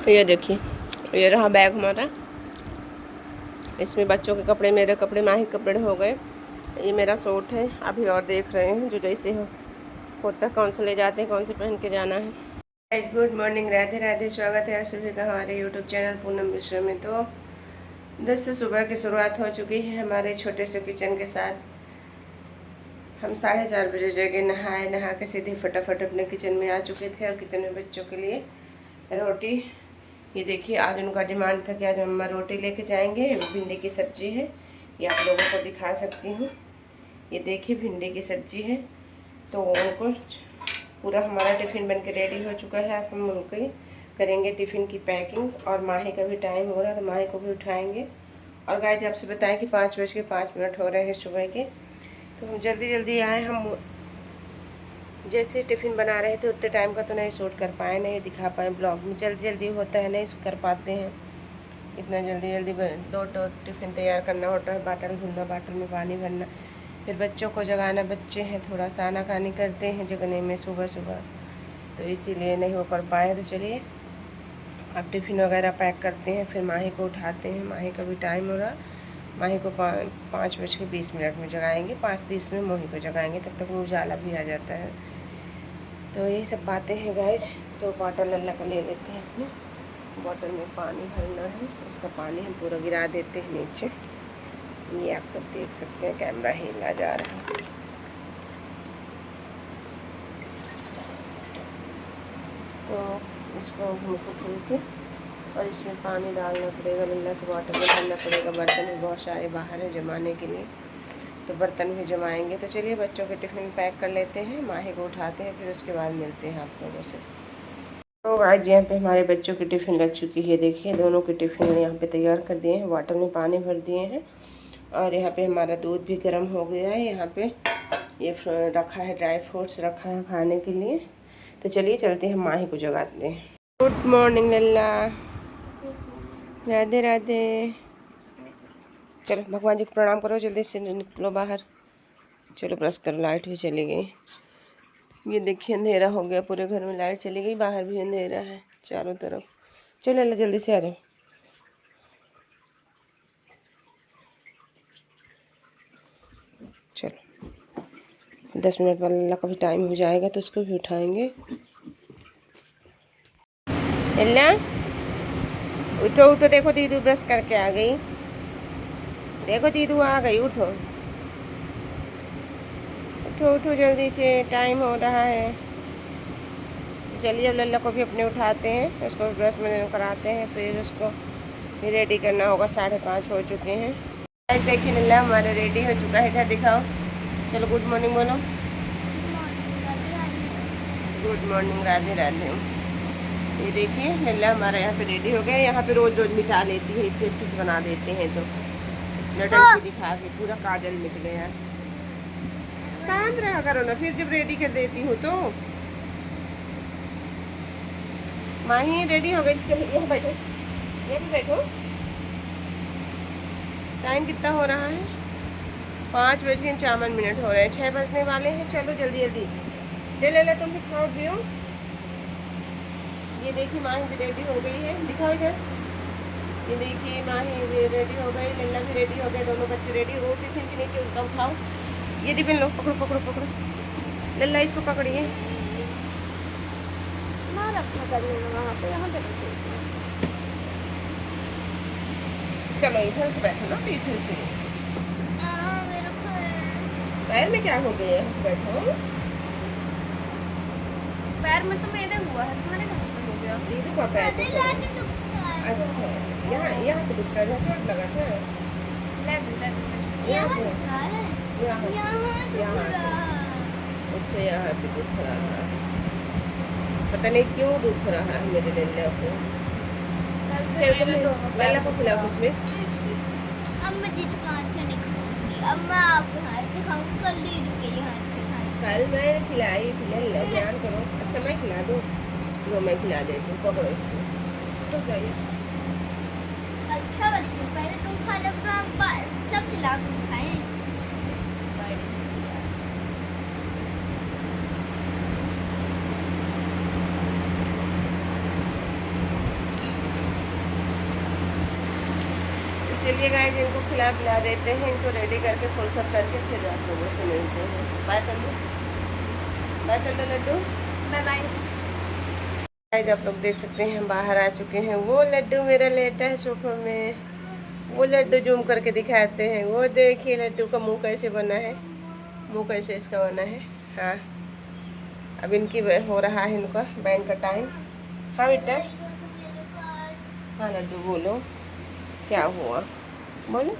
ये देखिए, ये रहा बैग हमारा। इसमें बच्चों के कपड़े, मेरे कपड़े, माही के कपड़े हो गए। ये मेरा सूट है। अभी और देख रहे हैं जो जैसे होता है, कौन से ले जाते हैं, कौन से पहन के जाना है। Good morning, Radhe Radhe. स्वागत है आप सभी का हमारे यूट्यूब चैनल पूनम मिश्रा में। तो दोस्तों, सुबह की शुरुआत हो चुकी है हमारे छोटे से किचन के साथ। हम 4:30 बजे जगह, नहा के सीधे फटाफट अपने किचन में आ चुके थे। और किचन में बच्चों के लिए रोटी, ये देखिए, आज उनका डिमांड था कि आज मम्मा रोटी लेके जाएंगे। भिंडी की सब्जी है, ये आप लोगों को दिखा सकती हूँ। ये देखिए भिंडी की सब्जी है। तो उनको पूरा हमारा टिफ़िन बन के रेडी हो चुका है। अब हम उनके करेंगे टिफ़िन की पैकिंग। और माही का भी टाइम हो रहा है, तो माही को भी उठाएंगे। और गाइस, आपसे बताएं कि 5:05 हो रहे हैं सुबह के। तो हम जल्दी जल्दी आए। हम जैसे टिफ़िन बना रहे थे उतने टाइम का तो नहीं शूट कर पाए, नहीं दिखा पाए ब्लॉग में। जल्दी जल्दी होता है, नहीं कर पाते हैं इतना जल्दी जल्दी। दो टिफ़िन तैयार करना होता है, बाटल धुलना, बाटल में पानी भरना, फिर बच्चों को जगाना। बच्चे हैं, थोड़ा सा आनाकानी करते हैं जगने में सुबह सुबह, तो इसीलिए नहीं हो कर पाए। तो चलिए अब टिफ़िन वगैरह पैक करते हैं, फिर माही को उठाते हैं। माही का भी टाइम हो रहा। माही को 5:20 में जगाएंगे, 5:30 में मोही को जगाएंगे, तब तक उजाला भी आ जाता है। तो यही सब बातें हैं गाइज। तो बॉटल अल्लाह का ले लेते हैं अपने। बॉटल में पानी भरना है, उसका पानी हम पूरा गिरा देते हैं नीचे। ये आप लोग देख सकते हैं, कैमरा हिला जा रहा है। तो इसको हमको धुल के और इसमें पानी डालना पड़ेगा, लल्ला की बॉटल में भरना पड़ेगा। बर्तन भी बहुत सारे बाहर हैं जमाने के लिए, तो बर्तन भी जमाएंगे। तो चलिए बच्चों के टिफ़िन पैक कर लेते हैं, माही को उठाते हैं, फिर उसके बाद मिलते हैं आप लोगों से। तो आज यहाँ पे हमारे बच्चों की टिफ़िन लग चुकी है। देखिए दोनों के टिफ़िन यहाँ पे तैयार कर दिए हैं, वाटर में पानी भर दिए हैं। और यहाँ पे हमारा दूध भी गर्म हो गया है। यहाँ पे ये रखा है, ड्राई फ्रूट्स रखा है खाने के लिए। तो चलिए चलते हैं, माही को जगाते हैं। गुड मॉर्निंग लल्ला, राधे राधे। चलो भगवान जी को प्रणाम करो, जल्दी से निकलो बाहर। चलो ब्रश करो, लाइट भी चली गई। ये देखिए अंधेरा हो गया, पूरे घर में लाइट चली गई, बाहर भी अंधेरा है चारों तरफ। चलो लल्ला जल्दी से आ जाओ। चलो 10 मिनट बाद लल्ला का भी टाइम हो जाएगा, तो उसको भी उठाएंगे। लल्ला उठो उठो, देखो दीदू ब्रश करके आ गई। देखो दीदू आ गई, उठो उठो उठो जल्दी से, टाइम हो रहा है। चलिए अब लल्ला को भी अपने उठाते हैं, उसको ब्रश में कराते हैं, फिर उसको भी रेडी करना होगा। 5:30 हो चुके हैं। देखिए लल्ला हमारे रेडी हो चुका है। इधर दिखाओ, चलो गुड मॉर्निंग बोलो। Good morning, Radhe Radhe. ये देखिए लल्ला हमारा यहाँ पे रेडी हो गया। यहाँ पे रोज़ रोज़ मिटा लेती है, इतने अच्छे से बना देते हैं। तो नटंकी दिखा के पूरा काजल मिट गया। शांत रहा करो ना, फिर जब रेडी कर देती हूँ तो। माही रेडी हो गई, चलो यहाँ बैठो, ये भी बैठो। टाइम कितना हो रहा है? 5:51 हो रहे हैं, 6 बजने वाले हैं। चलो जल्दी जल्दी चले ले, तुम भी खाओ पियो। ये देखिए माही भी रेडी हो गई है, दिखाओ इधर। ये देखिए माही रेडी हो गई, लल्ला भी रेडी हो गए, दोनों बच्चे रेडी हो। टिफिन के नीचे उनका उठाओ, ये टिफिन लो, पकड़ो पकड़ो पकड़ो। लल्ला इसको पकड़िए, ना रखा करिए वहाँ पे, यहाँ पे रखो। चलो इधर से बैठो ना, पीछे से। पैर में क्या हो गया है? बैठो। पैर में तो मेरे हुआ है, तुम्हारे कहाँ से हो गया? दीदी का पैर तो अच्छा, यहाँ पे दुखता है, चोट लगा था। यहाँ अच्छा, यहाँ पे दुख रहा है, पता नहीं क्यों दुख रहा है मेरे लल्ला को। लल्ला को खिलाओ किशमिश। अब मैं दीदी को हाथ से नहीं खाऊंगी, अब मैं आपके हाथ से खाऊंगी, कल दीदी के हाथ से खाऊंगी। कल मैं खिलाई थी लल्ला, ध्यान करो। अच्छा मैं खिला दूँ, जो मैं खिला देती हूँ, पकड़ो इसको तो जाइए। अच्छा बच्चों, पहले तुम खा लो, तो हम सब खिला कर खाएं। चलिए गाइस, इनको खिला पिला देते हैं, इनको रेडी करके फुर्सत करके फिर आप लोगों से मिलते हैं। बाय कर दो, बाय कर दो लड्डू, बाय बाय। गाइस आप लोग देख सकते हैं हम बाहर आ चुके हैं। वो लड्डू मेरा लेटा है सोफा में, वो लड्डू जूम करके दिखाते हैं। वो देखिए लड्डू का मुंह कैसे बना है, मुंह कैसे इसका बना है। हाँ, अब इनकी हो रहा है इनका बैंड का टाइम। हाँ बेटा, हाँ लड्डू बोलो क्या हुआ, बोलो।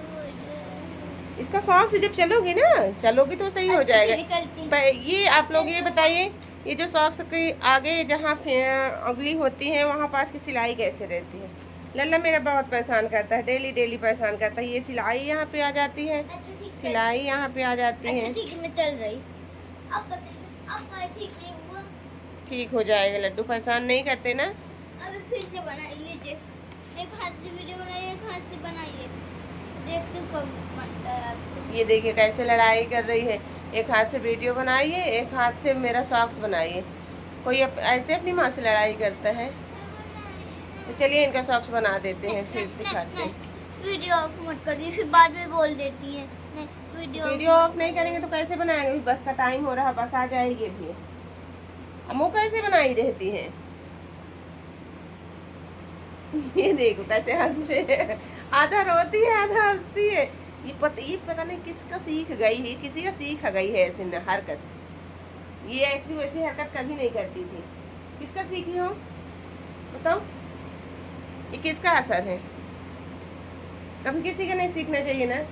इसका सॉक्स से जब चलोगी ना, चलोगी तो सही हो जाएगा। ये आप लोग ये बताइए, ये जो सॉक्स के आगे जहाँ अगली होती है वहाँ पास की सिलाई कैसे रहती है? लल्ला मेरा बहुत परेशान करता है, डेली डेली परेशान करता है। ये सिलाई यहाँ पे आ जाती है, सिलाई यहाँ पे आ जाती है। ठीक है, मैं चल रही। अब ठीक नहीं हुआ, ठीक हो जाएगा लड्डू, परेशान नहीं करते ना। अब फिर से बना लीजिए, एक हाथ से वीडियो बनाइए, एक हाथ से बनाइए, देखते कब बनता है आपसे। ये देखिए कैसे लड़ाई कर रही है, एक हाथ से वीडियो बनाइए, एक हाथ से मेरा सॉक्स बनाइए। कोई ऐसे अपनी माँ से लड़ाई करता है? तो चलिए इनका सॉक्स बना देते हैं, फिर दिखाते हैं। वीडियो ऑफ मत करिए, फिर बाद में बोल देती है। नहीं, वीडियो ऑफ नहीं करेंगे तो कैसे बनाएंगे? बस का टाइम हो रहा, बस आ जाएगी भी। अब मुँह कैसे बनाई रहती है? ये देखो कैसे हंसते हैं, आधा रोती है आधा हंसती है। ये पता नहीं किसका सीख गई है, किसी का सीख गई है ऐसी हरकत। ये ऐसी वैसी हरकत कभी नहीं करती थी। किसका सीखी हो बताओ? ये किसका असर है? कभी किसी का नहीं सीखना चाहिए ना।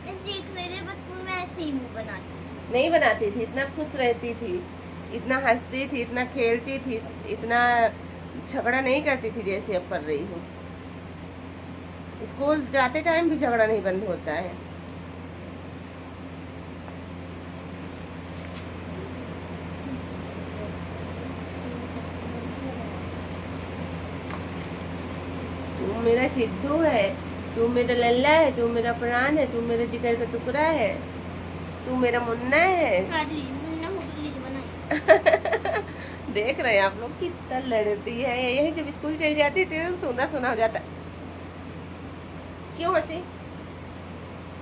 सीखने से बचपन में ऐसे ही मुंह बनाती नहीं बनाती थी, इतना खुश रहती थी, इतना हंसती थी, इतना खेलती थी, इतना झगड़ा नहीं करती थी जैसे अब कर रही हूँ। स्कूल जाते टाइम भी झगड़ा नहीं बंद होता है। तू मेरा सिद्धू है, तू मेरा लल्ला है, तू मेरा प्राण है, तू मेरे जिगर का टुकड़ा है, तू मेरा मुन्ना है। देख रहे हैं आप लोग कितना लड़ती है। यही जब स्कूल चली जाती थी तो सोना सोना हो जाता। क्यों हंसी,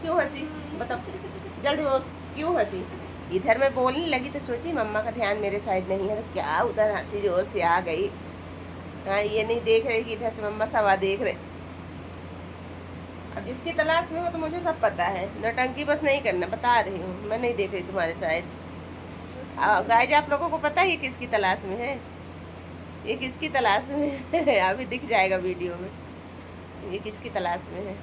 क्यों हंसी बताओ जल्दी बोल, क्यों हंसी? इधर मैं बोलने लगी तो सोची मम्मा का ध्यान मेरे साइड नहीं है, तो क्या उधर हंसी जोर से आ गई। हाँ, ये नहीं देख रही कि इधर से मम्मा सवा देख रहे। अब जिसकी तलाश में हो तो मुझे सब पता है, नौटंकी बस नहीं करना, बता रही हूँ, मैं नहीं देख रही तुम्हारे साइड। गाइस आप लोगों को पता है ये किसकी तलाश में है? ये किसकी तलाश में है? अभी दिख जाएगा वीडियो में ये किसकी तलाश में है।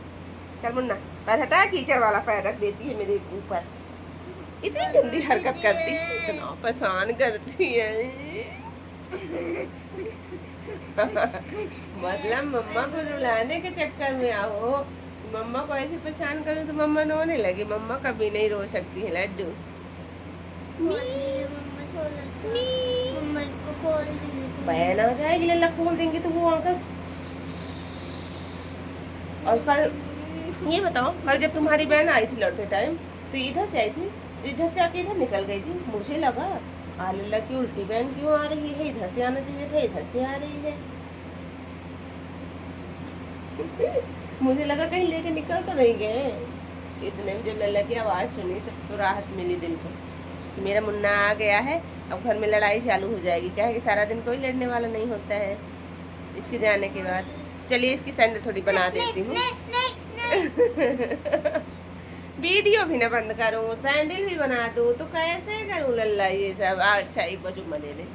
चल मुन्ना, पैर हटा, कीचड़ वाला पैर रख देती है मेरे ऊपर। इतनी गंदी हरकत करती, इतना परेशान करती है। मतलब मम्मा को रुलाने के चक्कर में आओ, मम्मा को ऐसे परेशान करूं तो मम्मा रोने लगी। मम्मा कभी नहीं रो सकती है लड्डू। बहन आ जाएगी, लल्ला खोल देंगे तो वो अंकल। और कल ये बताओ, कल जब तुम्हारी बहन आई थी लौटते टाइम तो इधर से आई थी, इधर से आके इधर निकल गई थी। मुझे लगा लल्ला की उल्टी बहन क्यों आ रही है, इधर से आना चाहिए था, इधर से आ रही है। मुझे लगा कहीं लेके निकल तो नहीं गए। इतने में जब लल्ला की आवाज़ सुनी तब तो राहत मिली दिल को, मेरा मुन्ना आ गया है। अब घर में लड़ाई चालू हो जाएगी, क्या है कि सारा दिन कोई लड़ने वाला नहीं होता है इसके जाने के बाद। चलिए इसकी सैंडल थोड़ी बना देती हूँ। वीडियो भी ना बंद करूँ, सैंडल भी बना दूँ तो कैसे करूँ लल्ला ये सब। अच्छा एक बार चुम्मा दे दे।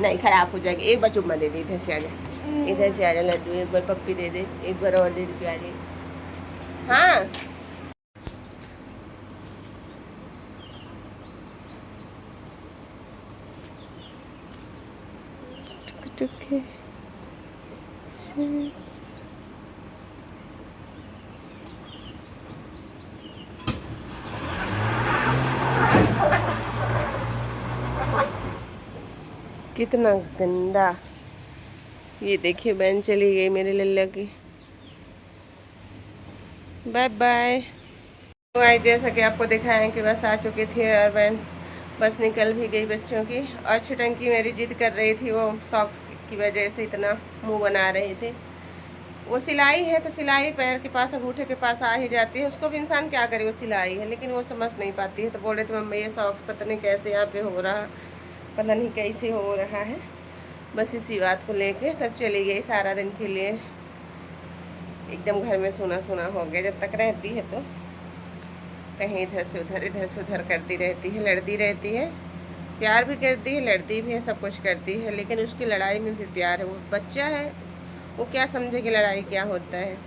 नहीं खराब हो जाएगी, एक बार चुम्मा दे दे। इधर से आ जा, इधर से आ जा लड्डू, एक बार पप्पी दे दे, एक बार और दे दे प्यारी। हाँ कितना गंदा। ये देखिए बहन चली गई मेरे लल्ला की। Bye bye. तो जैसा कि आपको दिखाएं कि बस आ चुकी थी और बहन बस निकल भी गई बच्चों की। और छुटंकी मेरी जिद कर रही थी वो सॉक्स की वजह से इतना मुंह बना रहे थे। वो सिलाई है तो सिलाई पैर के पास अंगूठे के पास आ ही जाती है, उसको भी इंसान क्या करे, वो सिलाई है, लेकिन वो समझ नहीं पाती है। तो बोले थे मम्मी ये सॉक्स पता नहीं कैसे यहाँ पे हो रहा, पता नहीं कैसे हो रहा है। बस इसी बात को लेके तब चली गई। सारा दिन के लिए एकदम घर में सोना सोना हो गया। जब तक रहती है तो कहीं इधर से उधर करती रहती है, लड़ती रहती है, प्यार भी करती है, लड़ती भी है, सब कुछ करती है, लेकिन उसकी लड़ाई में भी प्यार है। वो बच्चा है, वो क्या समझे कि लड़ाई क्या होता है।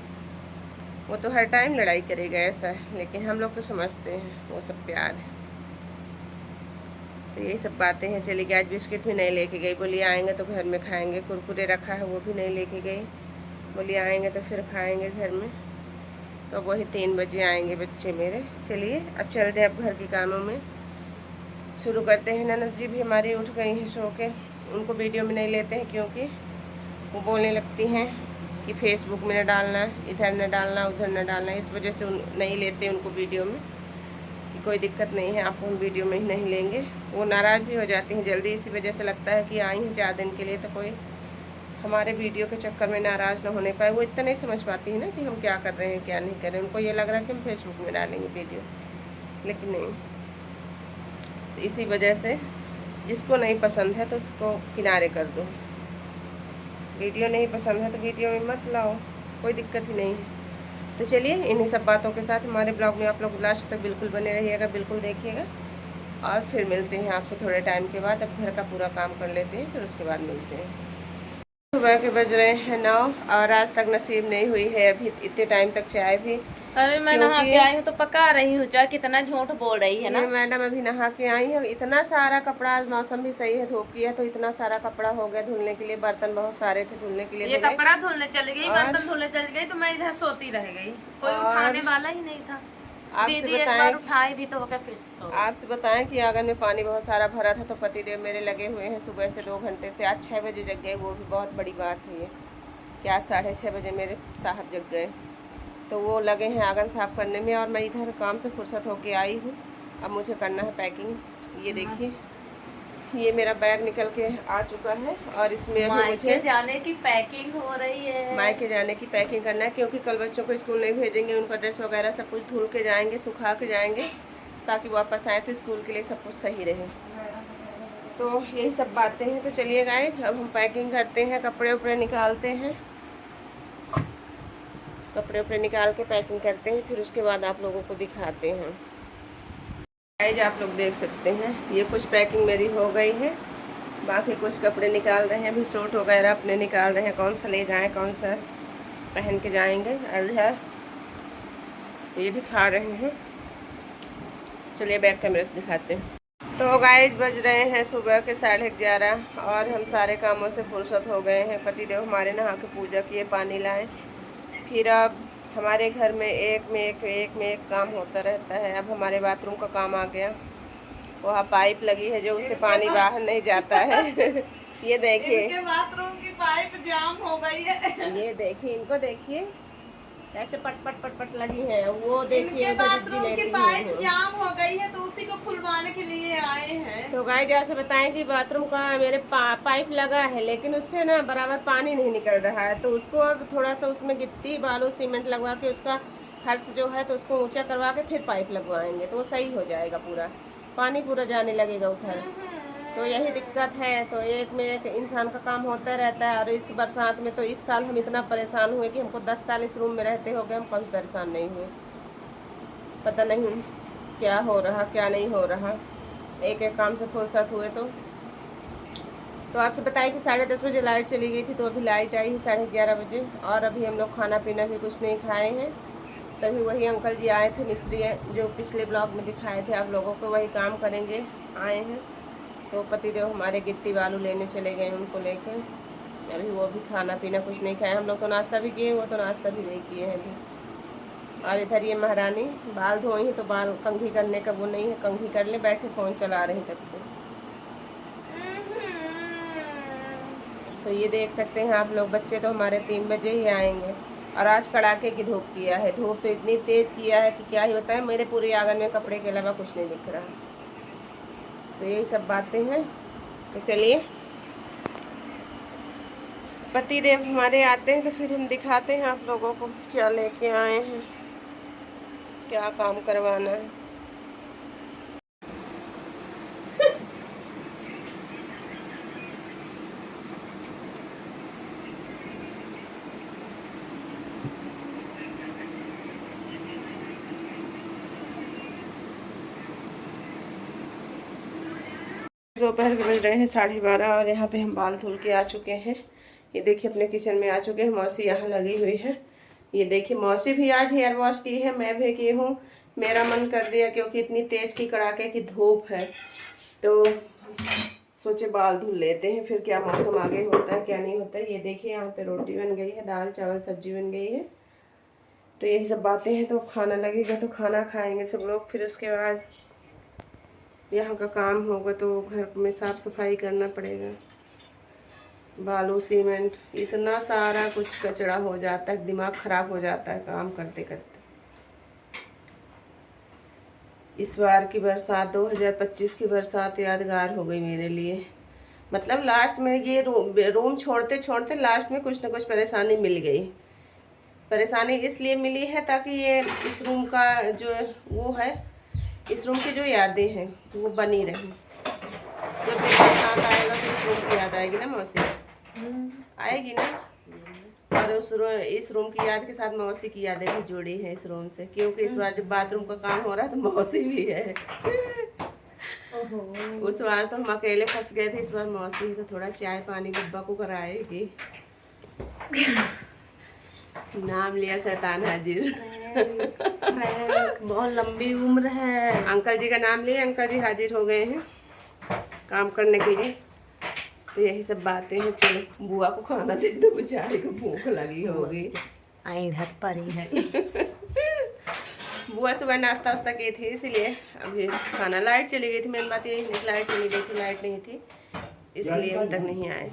वो तो हर टाइम लड़ाई करेगा ऐसा है, लेकिन हम लोग तो समझते हैं वो सब प्यार है। तो यही सब बातें हैं। चली गई। आज बिस्किट भी नहीं लेके गई, बोली आएंगे तो घर में खाएंगे। कुरकुरे रखा है वो भी नहीं लेके गई, बोली आएंगे तो फिर खाएंगे घर में। तो वही 3 बजे आएंगे बच्चे मेरे। चलिए अब चलते हैं, अब घर के कामों में शुरू करते हैं। ननद जी भी हमारी उठ गई हैं सो के, उनको वीडियो में नहीं लेते हैं क्योंकि वो बोलने लगती हैं कि फेसबुक में न डालना, इधर न डालना, उधर न डालना। इस वजह से नहीं लेते उनको वीडियो में कि कोई दिक्कत नहीं है, आप उन वीडियो में ही नहीं लेंगे। वो नाराज़ भी हो जाती हैं जल्दी, इसी वजह से लगता है कि आई हैं 4 दिन के लिए तो कोई हमारे वीडियो के चक्कर में नाराज़ ना होने पाए। वो इतना नहीं समझ पाती है ना कि हम क्या कर रहे हैं क्या नहीं कर रहे हैं। उनको ये लग रहा है कि हम फेसबुक में डालेंगे वीडियो, लेकिन नहीं। तो इसी वजह से जिसको नहीं पसंद है तो उसको किनारे कर दो। वीडियो नहीं पसंद है तो वीडियो में मत लाओ, कोई दिक्कत ही नहीं है। तो चलिए इन्हीं सब बातों के साथ हमारे ब्लॉग में आप लोग लास्ट तक बिल्कुल बने रहिएगा, बिल्कुल देखिएगा। और फिर मिलते हैं आपसे थोड़े टाइम के बाद। अब घर का पूरा काम कर लेते हैं, फिर उसके बाद मिलते हैं। सुबह के बज रहे हैं 9 और आज तक नसीब नहीं हुई है अभी इतने टाइम तक चाय भी। अरे मैं नहा के आई हूँ तो पका रही हूँ चाय। कितना झूठ बोल रही है ना। ये मैडम अभी नहा के आई है। इतना सारा कपड़ा, आज मौसम भी सही है, धूप की है, तो इतना सारा कपड़ा हो गया धुलने के लिए। बर्तन बहुत सारे थे धुलने के लिए। ये कपड़ा धुलने चली गई, बर्तन धुलने चली गई तो मैं इधर सोती रह गई, कोई उठाने वाला ही नहीं था। दीदी एक बार उठाई भी तो होकर फिर सो। आपसे बताएं कि आंगन में पानी बहुत सारा भरा था, तो पतिदेव मेरे लगे हुए हैं सुबह से 2 घंटे से। आज 6 बजे जग गए, वो भी बहुत बड़ी बात है ये कि आज 6:30 बजे मेरे साहब जग गए। तो वो लगे हैं आंगन साफ करने में और मैं इधर काम से फुर्सत होके आई हूँ। अब मुझे करना है पैकिंग। ये देखिए, ये मेरा बैग निकल के आ चुका है और इसमें अभी मुझे जाने की पैकिंग हो रही है। मायके जाने की पैकिंग करना है, क्योंकि कल बच्चों को स्कूल नहीं भेजेंगे। उनका ड्रेस वगैरह सब कुछ धुल के जाएंगे, सुखा के जाएंगे, ताकि वापस आए तो स्कूल के लिए सब कुछ सही रहे। तो यही सब बातें हैं। तो चलिए गाइस, अब हम पैकिंग करते हैं, कपड़े उपड़े निकालते हैं, कपड़े उपड़े निकाल के पैकिंग करते हैं, फिर उसके बाद आप लोगों को दिखाते हैं। गाइस आप लोग देख सकते हैं, ये कुछ पैकिंग मेरी हो गई है, बाकी कुछ कपड़े निकाल रहे हैं। अभी सूट वगैरह अपने निकाल रहे हैं, कौन सा ले जाएं, कौन सा पहन के जाएंगे। और ये भी खा रहे हैं। चलिए बैक कैमरे से दिखाते हैं। तो गाइस बज रहे हैं सुबह के 11:30 और हम सारे कामों से फुर्सत हो गए हैं। पतिदेव हमारे नहा के पूजा किए, पानी लाए। फिर अब हमारे घर में एक में एक काम होता रहता है। अब हमारे बाथरूम का काम आ गया। वहाँ पाइप लगी है जो उससे पानी बाहर नहीं जाता है। ये देखिए बाथरूम की पाइप जाम हो गई है। ये देखिए, इनको देखिए ऐसे पट पट पट पट लगी है। वो देखिए बाथरूम की पाइप जाम हो गई है तो उसी को खुलवाने के लिए आए हैं। तो गाइस जैसे बताएं कि बाथरूम का मेरे पाइप लगा है, लेकिन उससे ना बराबर पानी नहीं निकल रहा है। तो उसको अब थोड़ा सा उसमें गिट्टी बालू सीमेंट लगवा के उसका फर्श जो है तो उसको ऊंचा करवा के फिर पाइप लगवाएंगे, तो वो सही हो जाएगा, पूरा पानी पूरा जाने लगेगा उधर। तो यही दिक्कत है। तो एक में एक इंसान का काम होता रहता है। और इस बरसात में तो इस साल हम इतना परेशान हुए कि हमको 10 साल इस रूम में रहते हो गए, हम कभी परेशान नहीं हुए। पता नहीं क्या हो रहा क्या नहीं हो रहा, एक एक काम से फुर्सत हुए। तो आपसे बताएं कि 10:30 बजे लाइट चली गई थी, तो अभी लाइट आई है 11:30 बजे। और अभी हम लोग खाना पीना भी कुछ नहीं खाए हैं। तभी वही अंकल जी आए थे, मिस्त्री जो पिछले ब्लॉग में दिखाए थे आप लोगों को, वही काम करेंगे आए हैं। तो पतिदेव हमारे गिट्टी बालू लेने चले गए, उनको लेके अभी वो भी खाना पीना कुछ नहीं खाए। हम लोग तो नाश्ता भी किए, वो तो नाश्ता भी नहीं किए हैं अभी। और इधर ये महारानी बाल धोई है, तो बाल कंघी करने का वो नहीं है, कंघी कर ले, बैठे फ़ोन चला रही तब से। तो ये देख सकते हैं आप लोग, बच्चे तो हमारे 3 बजे ही आएंगे। और आज कड़ाके की धूप किया है, धूप तो इतनी तेज़ किया है कि क्या ही बताएं। मेरे पूरे आंगन में कपड़े के अलावा कुछ नहीं दिख रहा। तो यही सब बातें हैं। तो चलिए पति देव हमारे आते हैं तो फिर हम दिखाते हैं आप लोगों को क्या लेके आए हैं, क्या काम करवाना है। दोपहर के बज रहे हैं 12:30 और यहाँ पे हम बाल धुल के आ चुके हैं। ये देखिए अपने किचन में आ चुके हैं। मौसी यहाँ लगी हुई है। ये देखिए मौसी भी आज हेयर वॉश की है, मैं भी की हूँ। मेरा मन कर दिया क्योंकि इतनी तेज़ की कड़ाके की धूप है तो सोचे बाल धुल लेते हैं, फिर क्या मौसम आगे होता है क्या नहीं होता है। ये देखिए यहाँ पे रोटी बन गई है, दाल चावल सब्जी बन गई है। तो यही सब बातें हैं। तो खाना लगेगा तो खाना खाएंगे सब लोग, फिर उसके बाद यहाँ का काम होगा तो घर में साफ सफाई करना पड़ेगा। बालू सीमेंट इतना सारा कुछ कचरा हो जाता है, दिमाग खराब हो जाता है काम करते करते। इस बार की बरसात 2025 की बरसात यादगार हो गई मेरे लिए। मतलब लास्ट में ये रूम छोड़ते छोड़ते लास्ट में कुछ ना कुछ परेशानी मिल गई। परेशानी इसलिए मिली है ताकि ये इस रूम का जो वो है, इस रूम की जो यादें हैं वो बनी रहें। जब भी बरसात आएगा तो इस रूम की याद आएगी ना मौसी, आएगी ना। और इस रूम की याद के साथ मौसी की यादें भी जुड़ी हैं इस रूम से, क्योंकि इस बार जब बाथरूम का काम हो रहा है तो मौसी भी है। उस बार तो हम अकेले फंस गए थे, इस बार मौसी है तो थोड़ा चाय पानी गुब्बा को कराएगी। नाम लिया शैतान हाजिर। बहुत लंबी उम्र है। अंकल जी का नाम लिए, अंकल जी हाजिर हो गए हैं काम करने के लिए। तो यही सब बातें हैं। चलो बुआ को खाना दे दो, बेचारे को भूख लगी होगी। आई हद परी है। बुआ सुबह नाश्ता वास्ता की थी इसलिए अब ये खाना। लाइट चली गई थी, मेन बात यही नहीं, लाइट चली गई थी, लाइट नहीं थी इसलिए अब तक नहीं आए।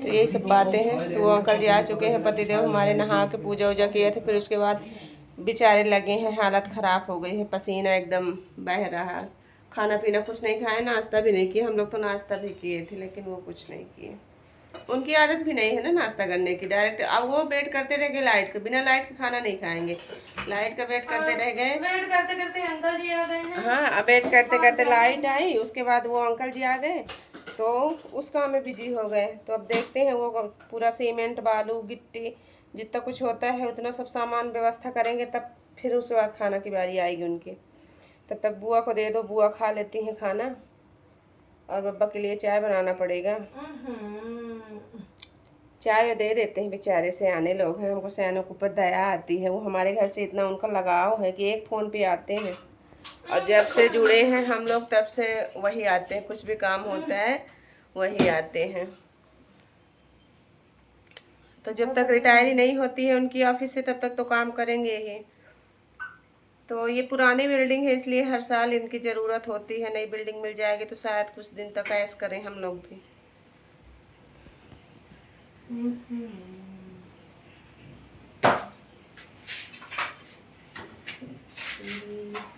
तो यही सब बातें हैं। तो वो अंकल जी आ चुके हैं, पतिदेव हमारे नहा के पूजा वूजा किए थे। फिर उसके बाद बेचारे लगे हैं, हालत ख़राब हो गई है, पसीना एकदम बह रहा। खाना पीना कुछ नहीं खाए, नाश्ता भी नहीं किए। हम लोग तो नाश्ता भी किए थे लेकिन वो कुछ नहीं किए। उनकी आदत भी नहीं है ना नाश्ता करने की, डायरेक्ट। अब वो वेट करते रह गए लाइट का, बिना लाइट के खाना नहीं खाएंगे। लाइट का वेट करते रह गए, वेट करते करते अंकल जी आ गए हैं। हाँ अब वेट करते करते लाइट आई, उसके बाद वो अंकल जी आ गए तो उस काम में बिजी हो गए। तो अब देखते हैं वो पूरा सीमेंट बालू गिट्टी जितना कुछ होता है उतना सब सामान व्यवस्था करेंगे, तब फिर उसके बाद खाना की बारी आएगी उनकी। तब तक बुआ को दे दो, बुआ खा लेती हैं खाना, और बब्बा के लिए चाय बनाना पड़ेगा। चाय दे देते हैं, बेचारे सयाने लोग हैं, हमको सयानों के ऊपर दया आती है। वो हमारे घर से इतना उनका लगाव है कि एक फ़ोन पे आते हैं, और जब से जुड़े हैं हम लोग तब से वही आते हैं। कुछ भी काम होता है वही आते हैं। तो जब तक रिटायरी नहीं होती है उनकी ऑफिस से तब तक तो काम करेंगे ही। तो ये पुरानी बिल्डिंग है इसलिए हर साल इनकी ज़रूरत होती है। नई बिल्डिंग मिल जाएगी तो शायद कुछ दिन तक ऐश करें हम लोग भी।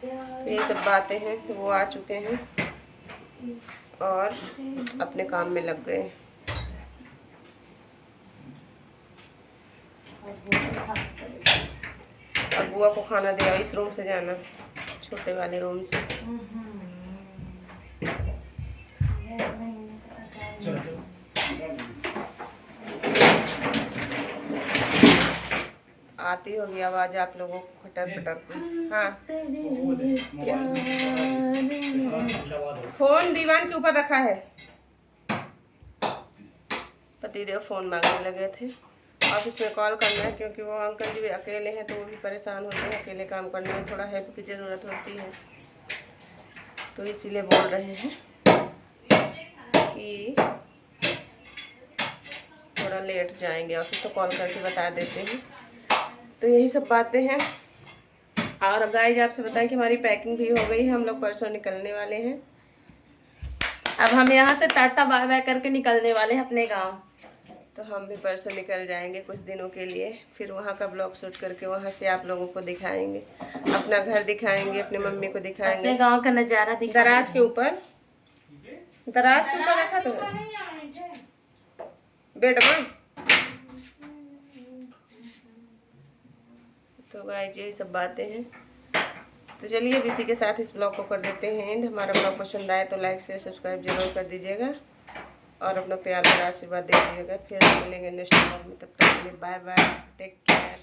तो ये सब बातें हैं। वो आ चुके हैं और अपने काम में लग गए। अब बुआ को खाना दिया, इस रूम से जाना, छोटे वाले रूम से। आती होगी आवाज आप लोगों को खटर खटर की। हाँ फोन दीवान के ऊपर रखा है। पतिदेव फोन मांगने लगे थे, ऑफिस में कॉल करना है क्योंकि वो अंकल जी भी अकेले हैं तो वो भी परेशान होते हैं। अकेले काम करने में थोड़ा हेल्प की ज़रूरत होती है, तो इसीलिए बोल रहे हैं कि थोड़ा लेट जाएंगे ऑफिस, तो कॉल करके बता देते हैं। तो यही सब बातें हैं। और गाइस आपसे बताएं कि हमारी पैकिंग भी हो गई है, हम लोग परसों निकलने वाले हैं। अब हम यहाँ से टाटा बाय बाय करके निकलने वाले हैं अपने गांव। तो हम भी परसों निकल जाएंगे कुछ दिनों के लिए, फिर वहाँ का ब्लॉग शूट करके वहाँ से आप लोगों को दिखाएंगे, अपना घर दिखाएंगे, अपनी मम्मी को दिखाएंगे, अपने गांव का नजारा दिखा। दराज के ऊपर रखा तो बेड में। तो गाइस यही सब बातें हैं। तो चलिए अब इसी के साथ इस ब्लॉग को कर देते हैं एंड। हमारा ब्लॉग पसंद आए तो लाइक शेयर सब्सक्राइब जरूर कर दीजिएगा और अपना प्यार और आशीर्वाद दे दीजिएगा। फिर मिलेंगे नेक्स्ट ब्लॉग में, तब तक के लिए बाय बाय, टेक केयर।